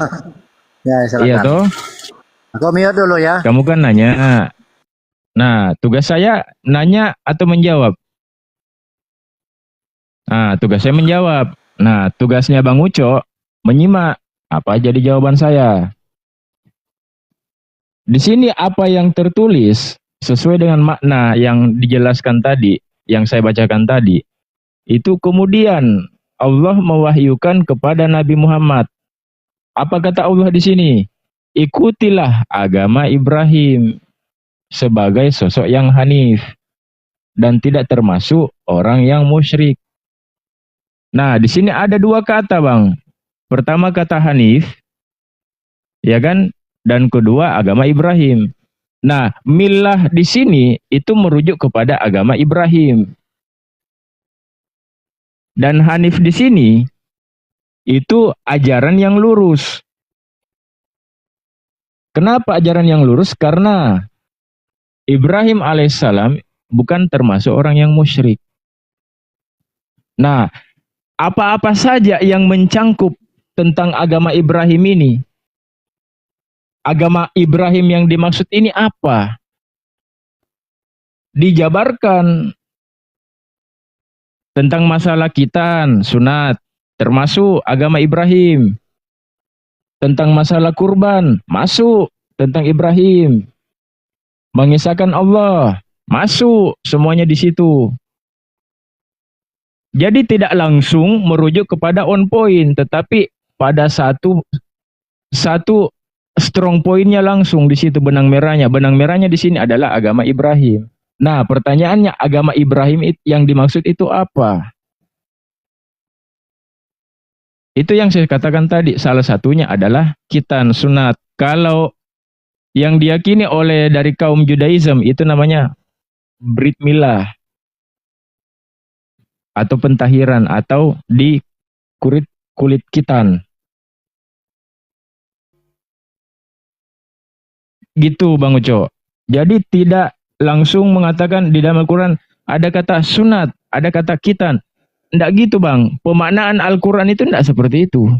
[SPEAKER 1] Ya, silakan.
[SPEAKER 7] Iya toh?
[SPEAKER 1] Aku mute dulu ya.
[SPEAKER 7] Kamu kan nanya. Nah, tugas saya nanya atau menjawab? Nah, tugas saya menjawab. Nah, tugasnya Bang Uco menyimak apa jadi jawaban saya. Di sini apa yang tertulis sesuai dengan makna yang dijelaskan tadi, yang saya bacakan tadi. Itu kemudian Allah mewahyukan kepada Nabi Muhammad. Apa kata Allah di sini? Ikutilah agama Ibrahim sebagai sosok yang hanif dan tidak termasuk orang yang musyrik. Nah, di sini ada dua kata, Bang. Pertama kata hanif, ya kan? Dan kedua agama Ibrahim. Nah, millah di sini itu merujuk kepada agama Ibrahim. Dan hanif di sini itu ajaran yang lurus. Kenapa ajaran yang lurus? Karena Ibrahim alaihissalam bukan termasuk orang yang musyrik. Nah, apa-apa saja yang mencangkup tentang agama Ibrahim ini, agama Ibrahim yang dimaksud ini apa? Dijabarkan tentang masalah khitan, sunat, termasuk agama Ibrahim. Tentang masalah kurban, masuk tentang Ibrahim. Mengisahkan Allah, masuk semuanya di situ. Jadi tidak langsung merujuk kepada on point, tetapi pada satu strong pointnya langsung di situ benang merahnya. Benang merahnya di sini adalah agama Ibrahim. Nah, pertanyaannya agama Ibrahim yang dimaksud itu apa? Itu yang saya katakan tadi. Salah satunya adalah khitan sunat. Kalau yang diyakini oleh dari kaum Judaism itu namanya Brit Milah atau pentahiran atau di kulit khitan. Gitu Bang Uco. Jadi tidak langsung mengatakan di dalam Al-Quran ada kata sunat, ada kata khitan. Tidak gitu Bang. Pemaknaan Al-Quran itu tidak seperti itu.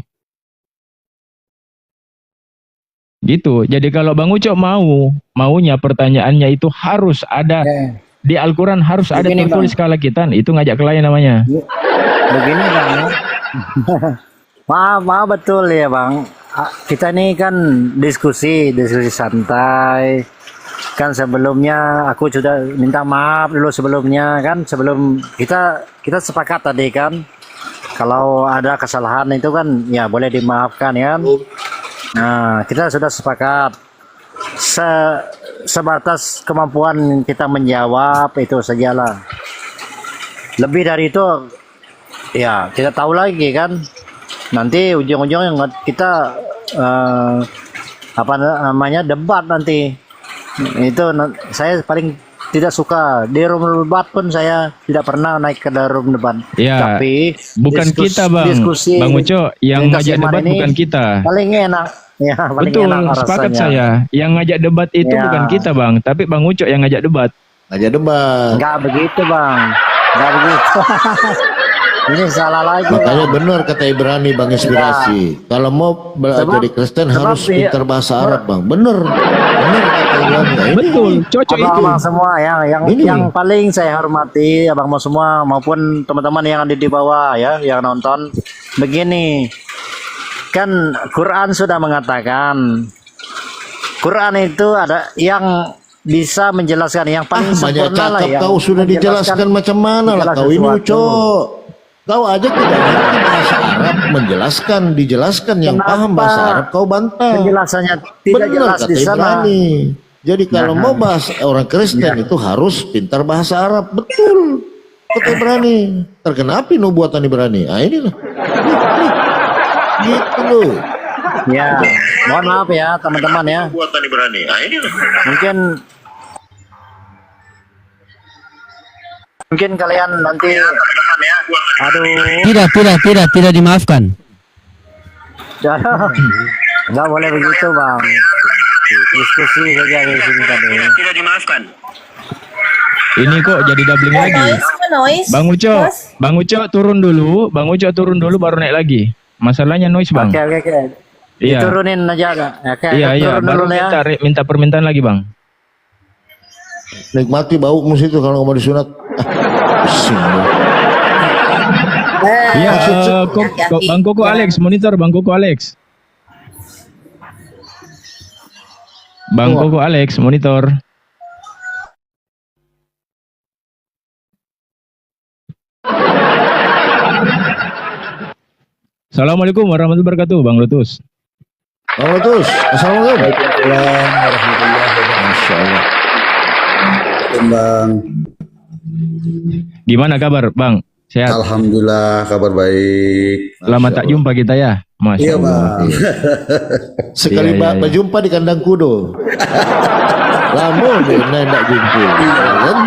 [SPEAKER 7] Gitu. Jadi kalau Bang Uco maunya pertanyaannya itu harus ada di Al-Quran, harus ada
[SPEAKER 1] Begini,
[SPEAKER 7] tertulis kala khitan. Itu ngajak klien namanya.
[SPEAKER 1] Begini bang, maaf betul ya bang. Kita ini kan diskusi santai. Kan sebelumnya aku sudah minta maaf dulu sebelumnya kan, sebelum kita sepakat tadi kan, kalau ada kesalahan itu kan ya boleh dimaafkan ya. Nah kita sudah sepakat. sebatas kemampuan kita menjawab itu sajalah. Lebih dari itu ya kita tahu lagi kan. Nanti ujung-ujungnya kita apa namanya debat nanti. Itu saya paling tidak suka di room debat pun saya tidak pernah naik ke room debat.
[SPEAKER 7] Ya,
[SPEAKER 1] Tapi
[SPEAKER 7] bukan kita bang,
[SPEAKER 1] diskusi
[SPEAKER 7] Bang Uco yang
[SPEAKER 1] lintas
[SPEAKER 7] ngajak
[SPEAKER 1] iman
[SPEAKER 7] debat
[SPEAKER 1] ini
[SPEAKER 7] bukan kita.
[SPEAKER 1] paling enak. Ya, paling
[SPEAKER 7] Betul,
[SPEAKER 1] enak
[SPEAKER 7] sepakat
[SPEAKER 1] rasanya.
[SPEAKER 7] saya. Yang ngajak debat itu
[SPEAKER 1] Ya.
[SPEAKER 7] bukan kita bang, tapi Bang Uco yang ngajak debat.
[SPEAKER 2] Aja debat.
[SPEAKER 1] Enggak begitu bang, enggak begitu. Ini salah lagi.
[SPEAKER 2] Makanya
[SPEAKER 1] Bang.
[SPEAKER 2] benar kata Ibrani Bang Inspirasi. Kalau mau
[SPEAKER 1] Sebab-
[SPEAKER 2] jadi Kristen
[SPEAKER 1] sebab
[SPEAKER 2] harus
[SPEAKER 1] iya-
[SPEAKER 2] pintar bahasa Arab Bang. Bener kata Ibrani. Nah, ini
[SPEAKER 7] Betul, cocok itu.
[SPEAKER 1] Abang-abang semua yang
[SPEAKER 2] Ini.
[SPEAKER 1] yang paling saya hormati abang semua maupun teman-teman yang ada di bawah ya yang nonton begini kan Quran sudah mengatakan Quran itu ada yang bisa menjelaskan yang paling
[SPEAKER 2] banyak
[SPEAKER 1] sempurna lah
[SPEAKER 2] cakap
[SPEAKER 1] yang
[SPEAKER 2] kau sudah dijelaskan macam mana lah
[SPEAKER 1] segala
[SPEAKER 2] kau ini
[SPEAKER 1] sesuatu.
[SPEAKER 2] Uco. Kau aja tidak ngerti bahasa Arab dijelaskan yang
[SPEAKER 1] Kenapa
[SPEAKER 2] paham bahasa Arab kau bantah.
[SPEAKER 1] penjelasannya tidak
[SPEAKER 2] Benar
[SPEAKER 1] jelas
[SPEAKER 2] kata
[SPEAKER 1] di sana.
[SPEAKER 2] Ibrani. Jadi kalau
[SPEAKER 1] Nah.
[SPEAKER 2] mau bahas orang Kristen itu harus pintar bahasa Arab. Betul. Kata Ibrani. Terkenapi nu buatan Ibrani. Ah inilah. Gitu loh.
[SPEAKER 1] Ya, mohon maaf ya teman-teman ya.
[SPEAKER 2] Buatan Ibrani. Ah inilah.
[SPEAKER 1] Mungkin kalian nanti aduh
[SPEAKER 5] Tidak dimaafkan.
[SPEAKER 1] nggak boleh begitu bang, diskusi saja di sini tadi.
[SPEAKER 7] Ini kok jadi doubling lagi.
[SPEAKER 3] Noise.
[SPEAKER 7] Bang Uco turun dulu, baru naik lagi. Masalahnya noise bang.
[SPEAKER 1] Oke.
[SPEAKER 7] Iya.
[SPEAKER 1] Diturunin aja. Oke,
[SPEAKER 7] Iya,
[SPEAKER 1] turun
[SPEAKER 7] baru
[SPEAKER 1] dulu ya.
[SPEAKER 7] minta permintaan lagi bang.
[SPEAKER 2] Nikmati bau musik itu kalau nggak mau disunat. Pusing loh.
[SPEAKER 7] Iya, Bang Koko Alex, monitor Bang Koko Alex. Bang Koko Alex, monitor. Assalamualaikum warahmatullahi wabarakatuh, Bang Lutus.
[SPEAKER 2] Bang Lutus, assalamualaikum. Masya Allah.
[SPEAKER 8] Bang,
[SPEAKER 7] Gimana kabar, Bang? Sehat?
[SPEAKER 8] alhamdulillah kabar baik.
[SPEAKER 7] Lama tak jumpa kita ya, Mas.
[SPEAKER 8] Iya bang.
[SPEAKER 2] Sekali
[SPEAKER 7] Iya, iya.
[SPEAKER 2] berjumpa di kandang kudo. Lama deh nak jumpa. Kan?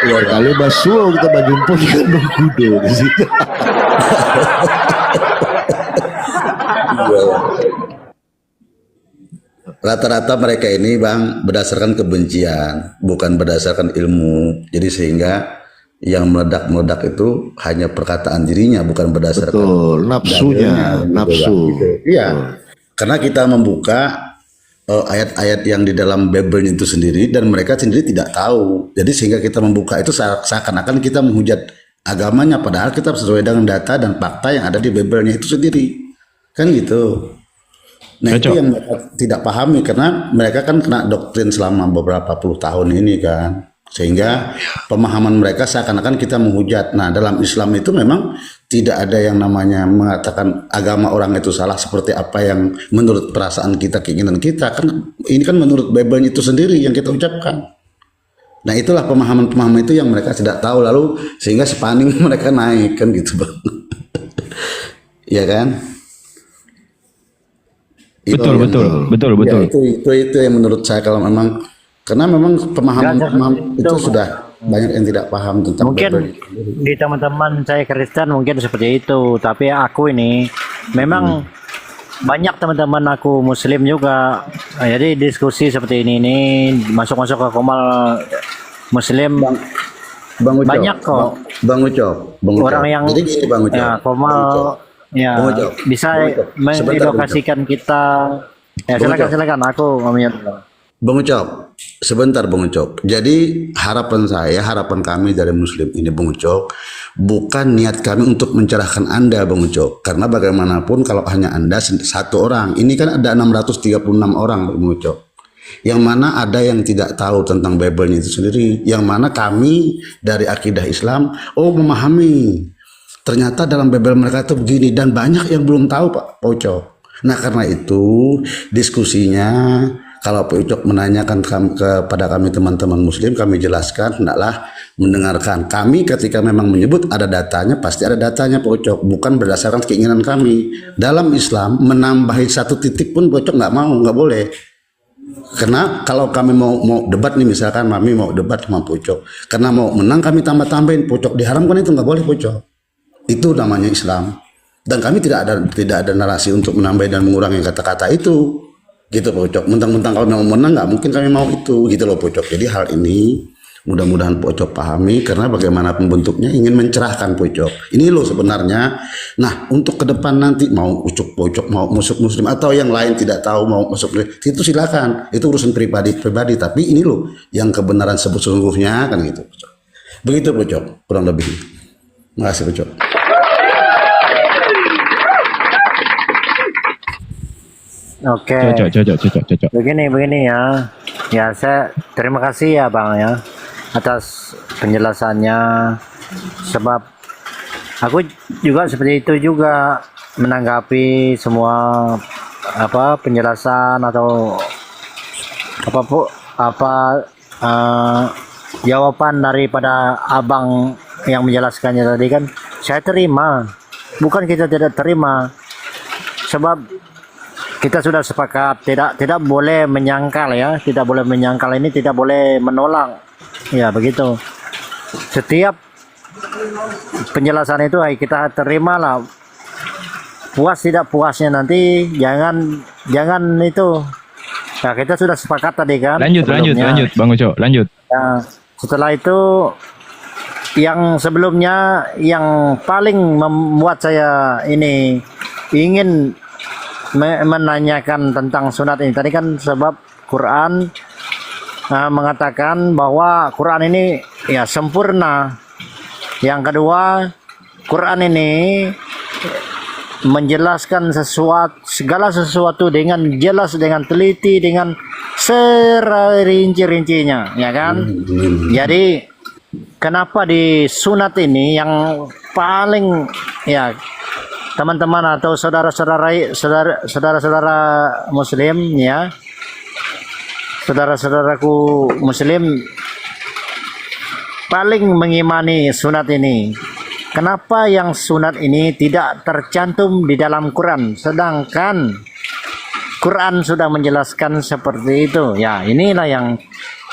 [SPEAKER 8] Iya,
[SPEAKER 2] Kali basuh kita berjumpa di kandang kudo di situ.
[SPEAKER 8] Rata-rata mereka ini bang berdasarkan kebencian, bukan berdasarkan ilmu. Jadi sehingga yang meledak-meledak itu hanya perkataan dirinya, bukan berdasarkan
[SPEAKER 2] Betul, nafsunya,
[SPEAKER 8] dalilnya, gitu,
[SPEAKER 2] nafsu.
[SPEAKER 8] Bang. Gitu. Iya, karena kita membuka ayat-ayat yang di dalam Bible itu sendiri dan mereka sendiri tidak tahu. Jadi sehingga kita membuka itu seakan-akan kita menghujat agamanya, padahal kita sesuai dengan data dan fakta yang ada di Bible-nya itu sendiri. Kan gitu. Nah itu
[SPEAKER 7] Cocok.
[SPEAKER 8] yang mereka tidak pahami karena mereka kan kena doktrin selama beberapa puluh tahun ini kan. Sehingga pemahaman mereka seakan-akan kita menghujat. Nah dalam Islam itu memang tidak ada yang namanya mengatakan agama orang itu salah seperti apa yang menurut perasaan kita, keinginan kita. Kan ini kan menurut Bible itu sendiri yang kita ucapkan. Nah itulah pemahaman-pemahaman itu yang mereka tidak tahu, lalu sehingga spanning mereka naik kan gitu bang. Iya kan?
[SPEAKER 7] Betul,
[SPEAKER 8] yang-
[SPEAKER 7] betul.
[SPEAKER 8] Ya, itu yang menurut saya kalau memang karena memang pemahaman itu sudah banyak yang tidak paham tentang
[SPEAKER 1] Mungkin
[SPEAKER 8] Bible.
[SPEAKER 1] di teman-teman saya Kristen mungkin seperti itu, tapi aku ini memang banyak teman-teman aku Muslim juga. Jadi diskusi seperti ini masuk-masuk ke komal Muslim
[SPEAKER 8] Bang Ucok,
[SPEAKER 1] banyak kok.
[SPEAKER 8] Bang Ucok.
[SPEAKER 1] Orang yang
[SPEAKER 8] jadi gini Bang Ucok.
[SPEAKER 1] ya komal
[SPEAKER 8] Bang Ucok.
[SPEAKER 1] ya
[SPEAKER 8] Bang Ucok,
[SPEAKER 1] bisa
[SPEAKER 8] Bang Ucok. Sebentar,
[SPEAKER 1] mengedukasikan kita. Ya
[SPEAKER 8] Bang Ucok.
[SPEAKER 1] silakan aku ngomongin.
[SPEAKER 8] Bang Ucok, sebentar Bang Ucok. Jadi harapan kami dari Muslim ini Bang Ucok, bukan niat kami untuk mencerahkan Anda Bang Ucok. Karena bagaimanapun kalau hanya Anda satu orang, ini kan ada 636 orang Bang Ucok. Yang mana ada yang tidak tahu tentang Bible-nya itu sendiri. Yang mana kami dari akidah Islam, memahami. Ternyata dalam Bible mereka itu begini dan banyak yang belum tahu Pak Ucok. Nah karena itu diskusinya kalau Pak Ucok menanyakan kepada kami teman-teman Muslim, kami jelaskan, hendaklah mendengarkan. Kami ketika memang menyebut ada datanya, pasti ada datanya Pak Ucok, bukan berdasarkan keinginan kami. Dalam Islam menambahi satu titik pun Pak Ucok nggak mau, nggak boleh. Karena kalau kami mau debat nih, misalkan kami mau debat sama Pak Ucok, karena mau menang kami tambah-tambahin, Pak Ucok diharamkan, itu nggak boleh Pak Ucok. Itu namanya Islam. Dan kami tidak ada narasi untuk menambah dan mengurangi kata-kata itu, gitu Pak Ucok. Mentang-mentang kalau mau menang nggak mungkin kami mau itu, gitu loh Pak Ucok. Jadi hal ini mudah-mudahan Pak Ucok pahami, karena bagaimanapun bentuknya ingin mencerahkan Pak Ucok. Ini loh sebenarnya. Nah, untuk ke depan nanti mau Pak Ucok mau masuk Muslim atau yang lain tidak tahu mau masuk itu silakan. Itu urusan pribadi. Tapi ini loh yang kebenaran sesungguhnya kan gitu Pak Ucok. Begitu Pak Ucok, kurang lebih. Terima kasih Pak Ucok.
[SPEAKER 1] Oke.
[SPEAKER 7] Cocok.
[SPEAKER 1] Begini ya. Ya, saya terima kasih ya Bang ya atas penjelasannya. Sebab aku juga seperti itu juga menanggapi semua penjelasan atau jawaban daripada Abang yang menjelaskannya tadi kan saya terima. Bukan kita tidak terima. Sebab kita sudah sepakat tidak boleh menyangkal ya, tidak boleh menyangkal, ini tidak boleh menolak ya, begitu. Setiap penjelasan itu kita terima lah, puas tidak puasnya nanti jangan itu ya, kita sudah sepakat tadi kan.
[SPEAKER 7] Lanjut Bang Ucok, lanjut.
[SPEAKER 1] Ya, setelah itu yang sebelumnya yang paling membuat saya ini ingin menanyakan tentang sunat ini tadi kan, sebab Quran mengatakan bahwa Quran ini ya sempurna. Yang kedua, Quran ini menjelaskan segala sesuatu dengan jelas, dengan teliti, dengan serinci-rincinya, ya kan? Jadi kenapa di sunat ini yang paling ya teman-teman atau saudara-saudara Muslim ya, saudara-saudaraku Muslim paling mengimani sunat ini. Kenapa yang sunat ini tidak tercantum di dalam Quran, sedangkan Quran sudah menjelaskan seperti itu? Ya, inilah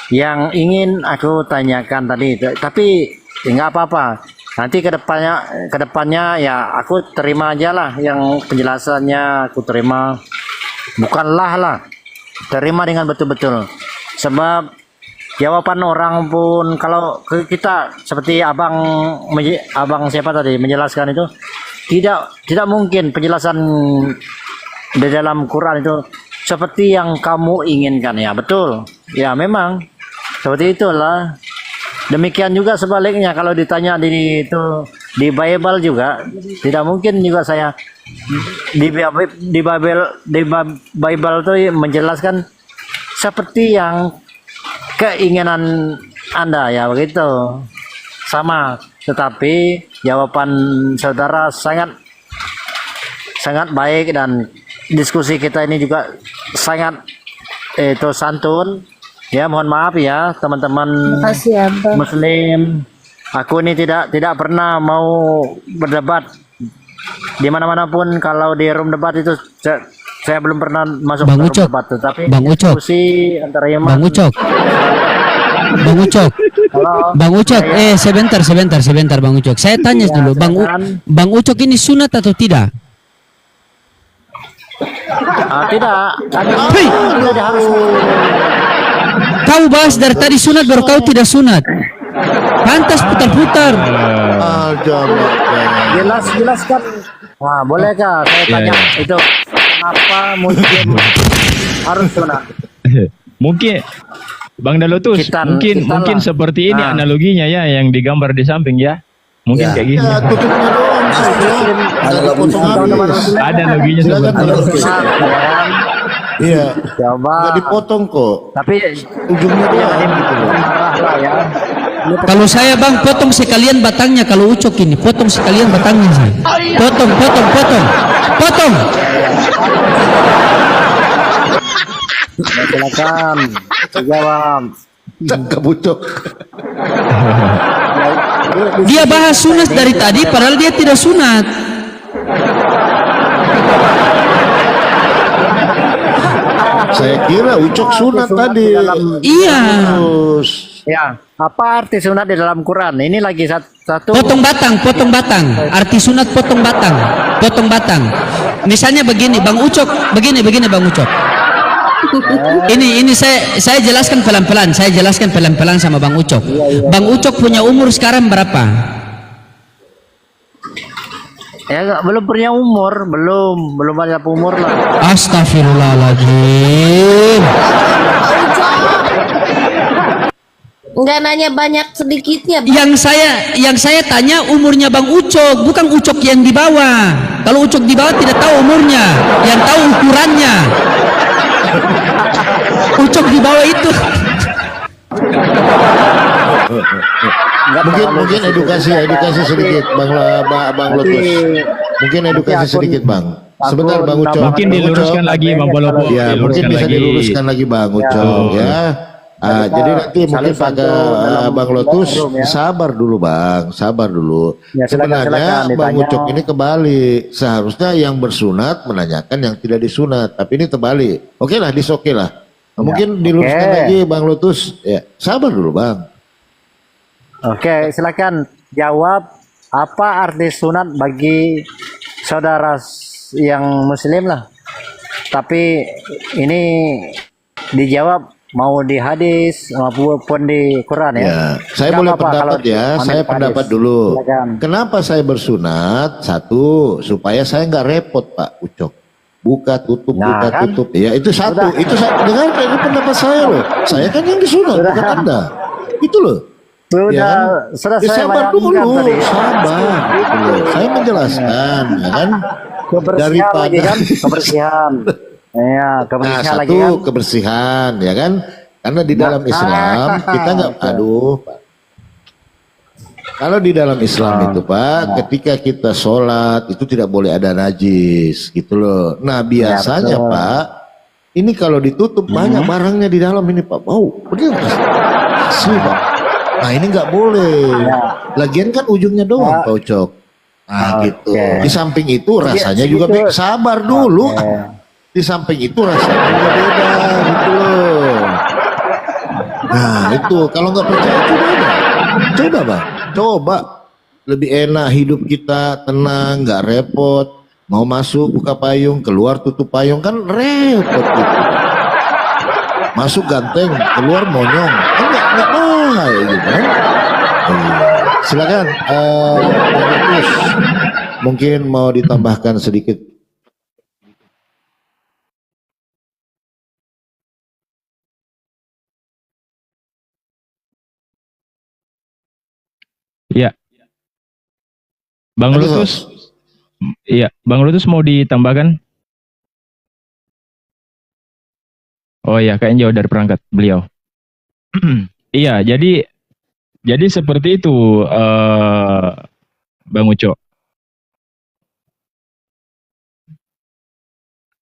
[SPEAKER 1] yang ingin aku tanyakan tadi. Tapi nggak apa-apa. Nanti kedepannya ya aku terima aja lah yang penjelasannya, aku terima, bukanlah lah, terima dengan betul-betul. Sebab jawaban orang pun kalau kita seperti abang siapa tadi menjelaskan itu tidak mungkin penjelasan di dalam Quran itu seperti yang kamu inginkan ya, betul ya, memang seperti itulah. Demikian juga sebaliknya kalau ditanya di Bible juga tidak mungkin juga saya di Bible itu menjelaskan seperti yang keinginan Anda ya, begitu sama. Tetapi jawaban saudara sangat baik dan diskusi kita ini juga sangat santun. Ya, mohon maaf ya teman-teman Muslim. Aku ini tidak pernah mau berdebat di mana-mana pun. Kalau di room debat itu saya belum pernah masuk
[SPEAKER 5] Bang
[SPEAKER 1] ke room
[SPEAKER 5] Ucok,
[SPEAKER 1] debat. Tapi
[SPEAKER 5] Bang Ucok,
[SPEAKER 1] diskusi antara Yaman.
[SPEAKER 5] Bang Ucok, Bang Ucok, sebentar Bang Ucok. Saya tanya dulu, Bang Ucok ini sunat atau tidak?
[SPEAKER 1] Tidak. Tidak harus.
[SPEAKER 5] Kau bahas dari tadi sunat baru kau tidak sunat. Pantas putar-putar.
[SPEAKER 1] Jelaskan. Wah, bolehkah saya tanya itu kenapa Muslim harus sunat?
[SPEAKER 7] Mungkin Bang Dalotus, mungkin seperti ini analoginya ya yang digambar di samping ya. Mungkin kayak gini.
[SPEAKER 2] Ya, tutupnya doang. Ada dipotong habis.
[SPEAKER 7] Ada analoginya seperti itu.
[SPEAKER 2] Iya.
[SPEAKER 1] Coba.
[SPEAKER 2] Nggak dipotong kok.
[SPEAKER 1] Tapi
[SPEAKER 2] Ujungnya doang gitu loh.
[SPEAKER 1] marah lah ya.
[SPEAKER 5] Kalau saya Bang potong sekalian batangnya, kalau Ucok ini potong sekalian batangnya saya. Potong.
[SPEAKER 1] Silakan jawab.
[SPEAKER 2] Tangkap Ucok.
[SPEAKER 5] Dia bahas sunat dari tadi padahal dia tidak sunat.
[SPEAKER 2] Saya kira Ucok sunat tadi.
[SPEAKER 5] Iya.
[SPEAKER 2] Terus.
[SPEAKER 1] Ya, apa arti sunat di dalam Quran? Ini lagi satu.
[SPEAKER 5] Potong batang, potong batang. Arti sunat potong batang, potong batang. Misalnya begini, Bang Ucok, begini Bang Ucok. Ini saya jelaskan pelan-pelan. Saya jelaskan pelan-pelan sama Bang Ucok. Bang Ucok punya umur sekarang berapa?
[SPEAKER 1] Ya, belum punya umur, belum ada umur lah.
[SPEAKER 5] Astagfirullahaladzim.
[SPEAKER 9] Enggak nanya banyak sedikitnya.
[SPEAKER 5] Yang saya tanya umurnya Bang Ucok, bukan Ucok yang di bawah. Kalau Ucok di bawah tidak tahu umurnya, yang tahu ukurannya. Ucok di bawah itu.
[SPEAKER 2] Mungkin edukasi sedikit Bang Lotus. Mungkin edukasi sedikit Bang. Sebentar Bang Ucok.
[SPEAKER 7] Mungkin diluruskan lagi Bang Polopo.
[SPEAKER 2] Ya, mungkin bisa diluruskan lagi Bang Ucok ya. Jadi nanti mungkin pada Bang Lotus sabar dulu Bang, sabar dulu.
[SPEAKER 1] Ya,
[SPEAKER 2] Sebenarnya
[SPEAKER 1] silakan,
[SPEAKER 2] Bang
[SPEAKER 1] ditanya.
[SPEAKER 2] Ucok ini kebalik. Seharusnya yang bersunat menanyakan yang tidak disunat, tapi ini terbalik. Oke lah, disoke lah. Mungkin diluruskan
[SPEAKER 1] oke.
[SPEAKER 2] lagi Bang Lotus. Ya, sabar dulu Bang.
[SPEAKER 1] Oke, silakan jawab apa arti sunat bagi saudara yang muslim lah. Tapi ini dijawab mau di hadis maupun di Quran ya.
[SPEAKER 2] Ya, saya
[SPEAKER 1] Nggak
[SPEAKER 2] boleh
[SPEAKER 1] apa-apa
[SPEAKER 2] pendapat
[SPEAKER 1] kalau
[SPEAKER 2] ya.
[SPEAKER 1] ambil
[SPEAKER 2] Saya
[SPEAKER 1] hadis.
[SPEAKER 2] pendapat dulu.
[SPEAKER 1] Silakan.
[SPEAKER 2] Kenapa saya bersunat? Satu, supaya saya nggak repot Pak Ucok. Buka tutup,
[SPEAKER 1] Nah,
[SPEAKER 2] buka
[SPEAKER 1] kan?
[SPEAKER 2] tutup. Ya itu satu.
[SPEAKER 1] Sudah.
[SPEAKER 2] Itu satu. Dengar ini pendapat saya loh. Saya kan yang disunat, bukan Anda. Itu loh.
[SPEAKER 1] Sudah,
[SPEAKER 2] Ya kan?
[SPEAKER 1] sudah
[SPEAKER 2] Ya,
[SPEAKER 1] saya
[SPEAKER 2] sabar
[SPEAKER 1] bayangkan
[SPEAKER 2] dulu,
[SPEAKER 1] tadi.
[SPEAKER 2] sabar. Gitu loh. Saya menjelaskan, ya kan?
[SPEAKER 1] Kebersihan lagi kan, kebersihan. Iya,
[SPEAKER 2] Nah,
[SPEAKER 1] kebersihan lagi
[SPEAKER 2] satu
[SPEAKER 1] kan.
[SPEAKER 2] kebersihan, ya kan? Karena di dalam Islam kita nggak, aduh, Pak. Kalau di dalam Islam itu Pak, ketika kita sholat itu tidak boleh ada najis, gitu loh. Nah biasanya
[SPEAKER 1] betul.
[SPEAKER 2] Pak, ini kalau ditutup banyak barangnya di dalam ini Pak, bau, bener nggak sih? Asli Pak. Nah ini nggak boleh. Lagian kan ujungnya doang Pak Ucok. Nah gitu. Di samping itu rasanya juga
[SPEAKER 1] segitu.
[SPEAKER 2] sabar dulu. Di samping itu rasanya juga beda, gitu loh. Nah itu kalau nggak percaya coba Bang, coba lebih enak hidup kita, tenang, nggak repot. Mau masuk buka payung, keluar tutup payung kan repot gitu. Masuk ganteng, keluar monyong, kan nggak baik gitu kan. Silakan, Markus, mungkin mau ditambahkan sedikit.
[SPEAKER 7] Iya. Bang
[SPEAKER 2] Aduh,
[SPEAKER 7] Lutus. Iya, Bang Lutus mau ditambahkan? Oh iya, kayaknya jauh dari perangkat beliau. Iya, jadi seperti itu, Bang Uco.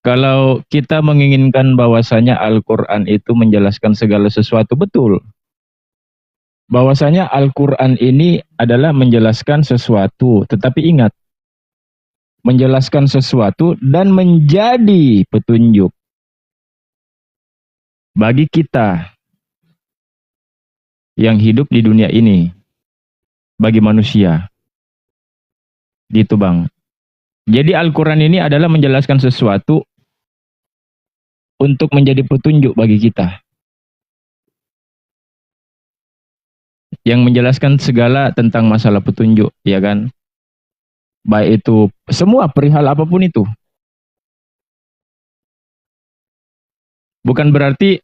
[SPEAKER 7] Kalau kita menginginkan bahwasanya Al-Quran itu menjelaskan segala sesuatu, betul. Bahwasanya Al-Quran ini adalah menjelaskan sesuatu, tetapi ingat, menjelaskan sesuatu dan menjadi petunjuk bagi kita yang hidup di dunia ini, bagi manusia. Gitu Bang. Jadi Al-Quran ini adalah menjelaskan sesuatu untuk menjadi petunjuk bagi kita. Yang menjelaskan segala tentang masalah petunjuk, ya kan? Baik itu semua perihal apapun itu. Bukan berarti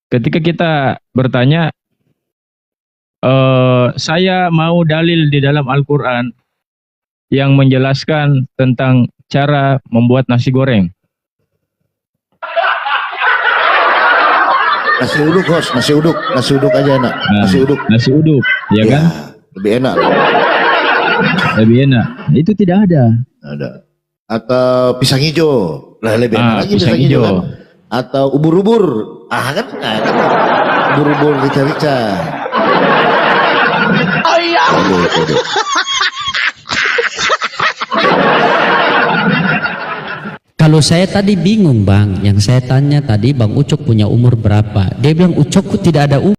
[SPEAKER 7] ketika kita bertanya, saya mau dalil di dalam Al-Quran yang menjelaskan tentang cara membuat nasi goreng.
[SPEAKER 2] Nasi uduk host, nasi uduk aja enak,
[SPEAKER 7] Nasi uduk, ya kan?
[SPEAKER 2] Lebih enak.
[SPEAKER 7] Lebih enak. Itu tidak ada.
[SPEAKER 2] Ada. Atau pisang hijau, lah lebih enak lagi pisang hijau kan? atau ubur-ubur. Ah kan, ubur-ubur rica-rica. Kode.
[SPEAKER 5] Kalau saya tadi bingung bang, yang saya tanya tadi Bang Ucok punya umur berapa? Dia bilang Ucokku tidak ada umur.